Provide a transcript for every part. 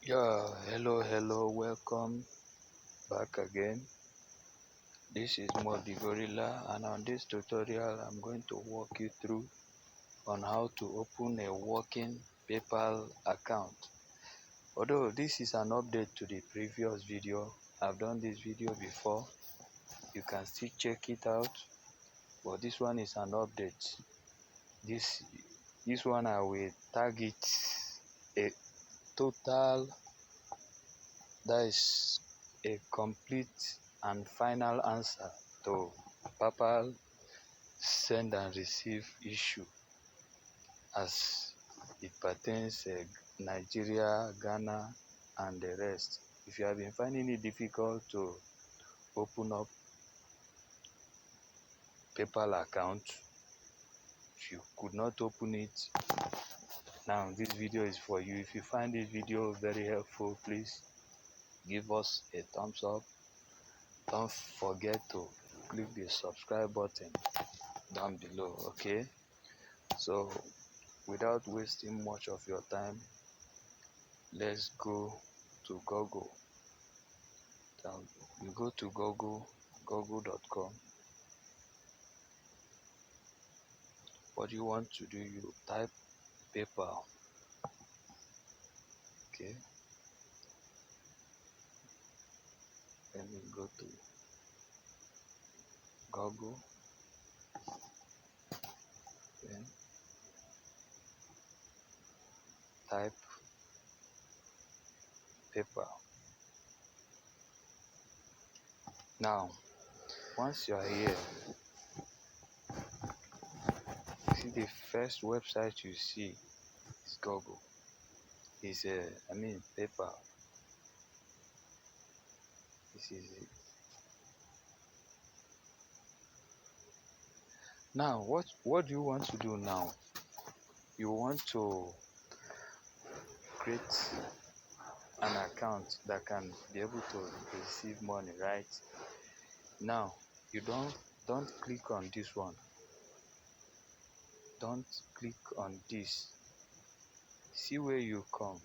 Yeah, hello, welcome back again. This is Modi Gorilla, and on this tutorial, I'm going to walk you through on how to open a working PayPal account. Although this is an update to the previous video, I've done this video before. You can still check it out, but this one is an update. This this one I will target a total, that is a complete and final answer to PayPal send and receive issue as it pertains Nigeria, Ghana, and the rest. If you have been finding it difficult to open up PayPal account, if you could not open it, now this video is for you. If you find this video very helpful, please give us a thumbs up. Don't forget to click the subscribe button down below. Okay, so without wasting much of your time, let's go to Google. You go to google.com. What you want to do, you type PayPal. Okay, let me go to Google, then type PayPal. Now, once you are here, see the first website you see is Google. Is PayPal. This is it. Now, what do you want to do now? You want to create an account that can be able to receive money, right? Now, you don't click on this one. Don't click on this. See where you come.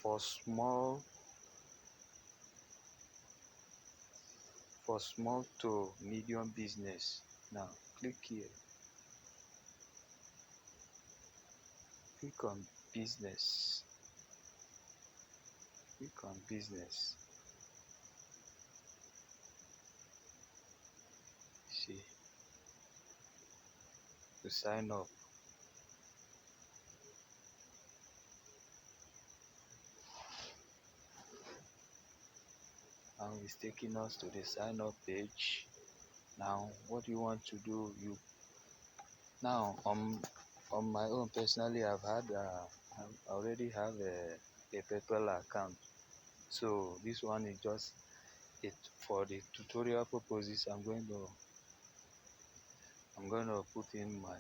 For small to medium business. Now click here. Click on business. Click on business. See, to sign up. Now it's taking us to the sign up page. Now what you want to do, you now on my own personally, I already have a PayPal account. So this one is just it for the tutorial purposes. I'm going to put in my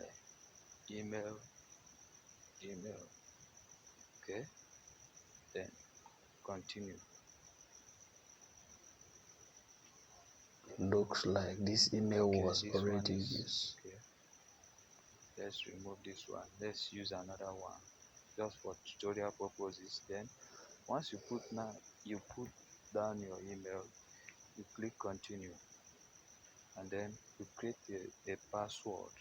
email. Okay, then continue. Looks like this email was already used. Okay, let's remove this one. Let's use another one just for tutorial purposes. Then once you put down your email, you click continue, and then you create a password.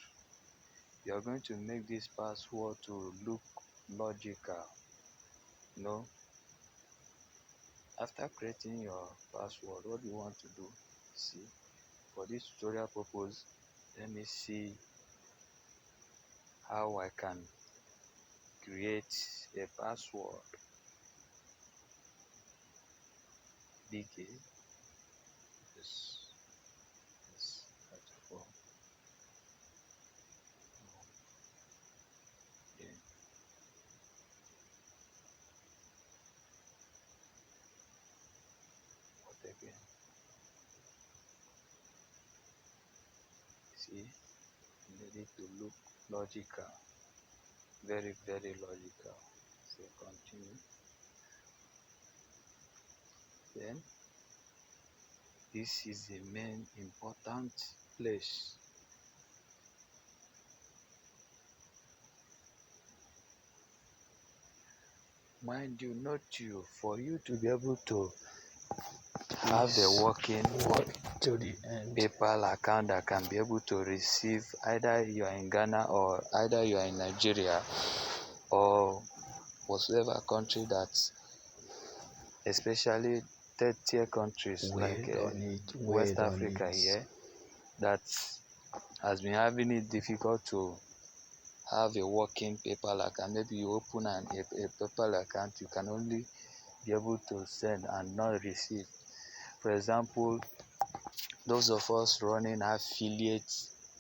You are going to make this password to look logical. After creating your password, what you want to do, see, for this tutorial purpose, let me see how I can create a password. Big A, this 34. Then what again? See, I need it to look logical, very logical. So continue. Then this is the main important place. mind you, not you, for you to be able to have a working to the end. PayPal account that can be able to receive, either you are in Ghana or either you are in Nigeria or whatever country that, especially third tier countries like West Africa here, that has been having it difficult to have a working PayPal account. Maybe you open a PayPal account, you can only be able to send and not receive. For example, those of us running affiliate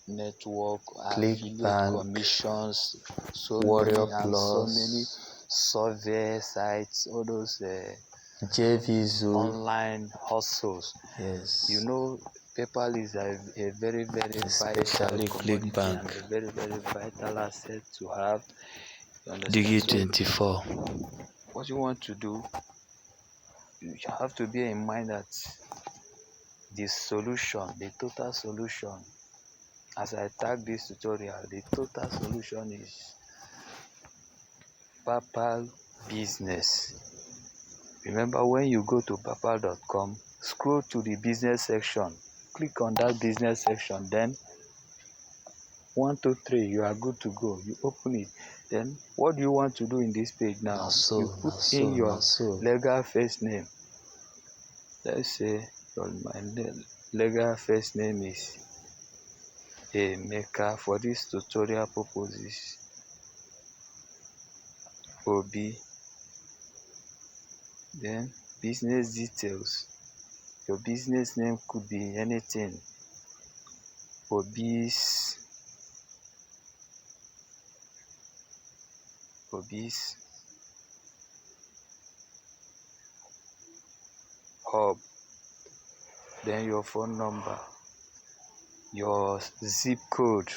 network, affiliate commissions, Warrior and so many survey sites, all those online hustles. Yes. You know, PayPal is a very, very vital commodity and a very, very vital asset to have. You understand? Digi24. So, what you want to do, you have to bear in mind that the solution, the total solution, as I tag this tutorial, the total solution is PayPal business. Remember, when you go to paypal.com, scroll to the business section, click on that business section, then 1, 2, 3, you are good to go. You open it. Then what do you want to do in this page now? You put in your legal first name. Let's say my legal first name is Emeka. For this tutorial purposes, Obi. Then business details. Your business name could be anything. Obi's Hub. Then your phone number, your zip code.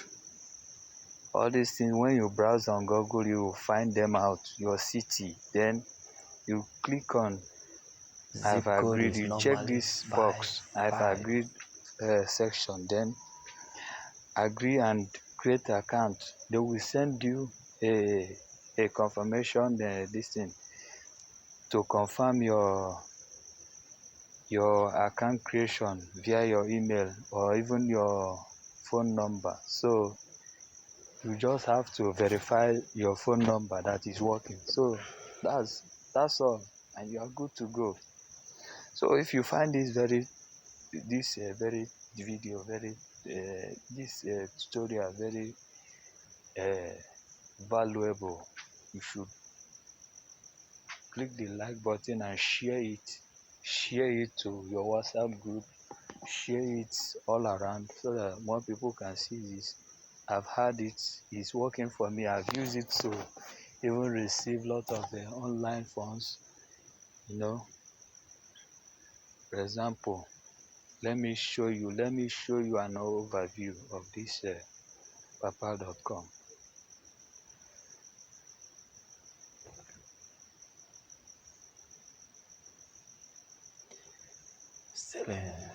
All these things, when you browse on Google, you will find them out. Your city. Then you click on I've agreed. You check this box, I've agreed section. Then agree and create account. They will send you a confirmation this thing to confirm your account creation via your email or even your phone number. So you just have to verify your phone number that is working. So that's all, and you are good to go. So if you find this video very this tutorial very valuable, you should click the like button and share it to your WhatsApp group, share it all around so that more people can see this. I've had it, it's working for me. I've used it to even receive a lot of online funds, For example, let me show you an overview of this paypal.com.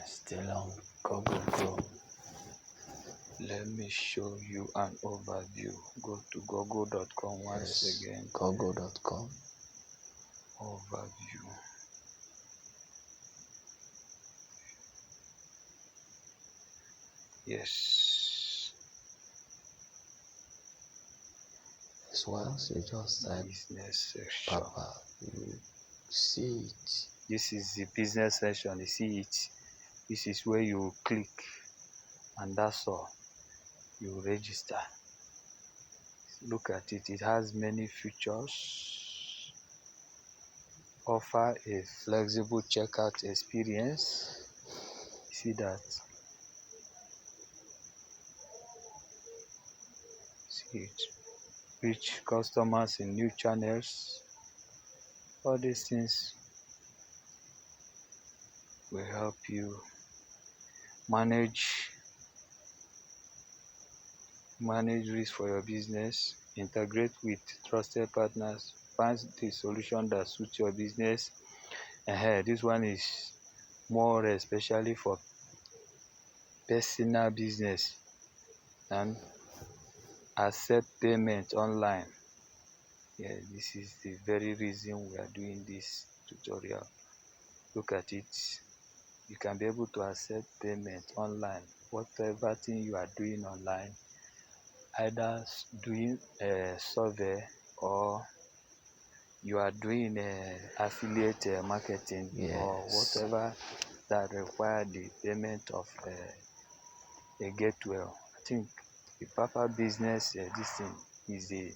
Still on Google Chrome. Let me show you an overview. Go to google.com once again. Google.com. Overview. Yes. As well, so you just type business section. PayPal. You see it. This is the business section. You see it. This is where you click, and that's all. You register. Look at it. It has many features. Offer a flexible checkout experience. See that? See it. Reach customers in new channels. All these things will help you manage risk for your business, integrate with trusted partners, find the solution that suits your business. This one is more especially for personal business, and accept payment online. Yeah, this is the very reason we are doing this tutorial. Look at it. You can be able to accept payment online. Whatever thing you are doing online, either doing a survey or you are doing affiliate marketing or Yes. whatever that require the payment of a gateway. I think the Papa business this thing is the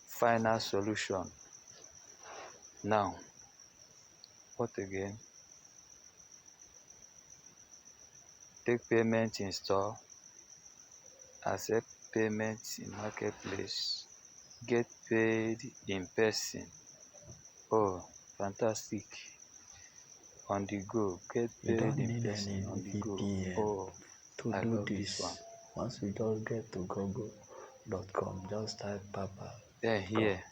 final solution. Now, what again? Take payment in store, accept payments in marketplace, get paid in person. Oh, fantastic. On the go, get You paid don't in need person any on the go. VPN Oh, to I do love this one. this. Once you just get to google.com, just type Then papa.com. here,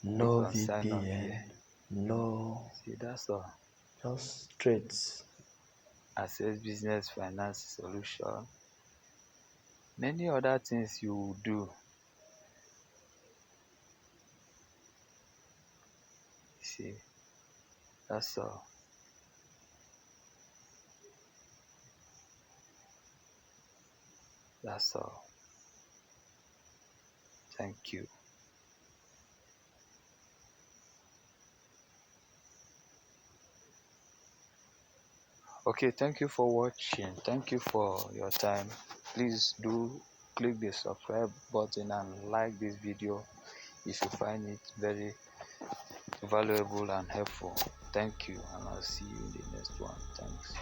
click No on sign up VPN, here. no, See, that's all. just straight. Access business finance solution. Many other things you will do. See, that's all. That's all. Thank you. Okay, thank you for watching. Thank you for your time. Please do click the subscribe button and like this video if you find it very valuable and helpful. Thank you, and I'll see you in the next one. Thanks.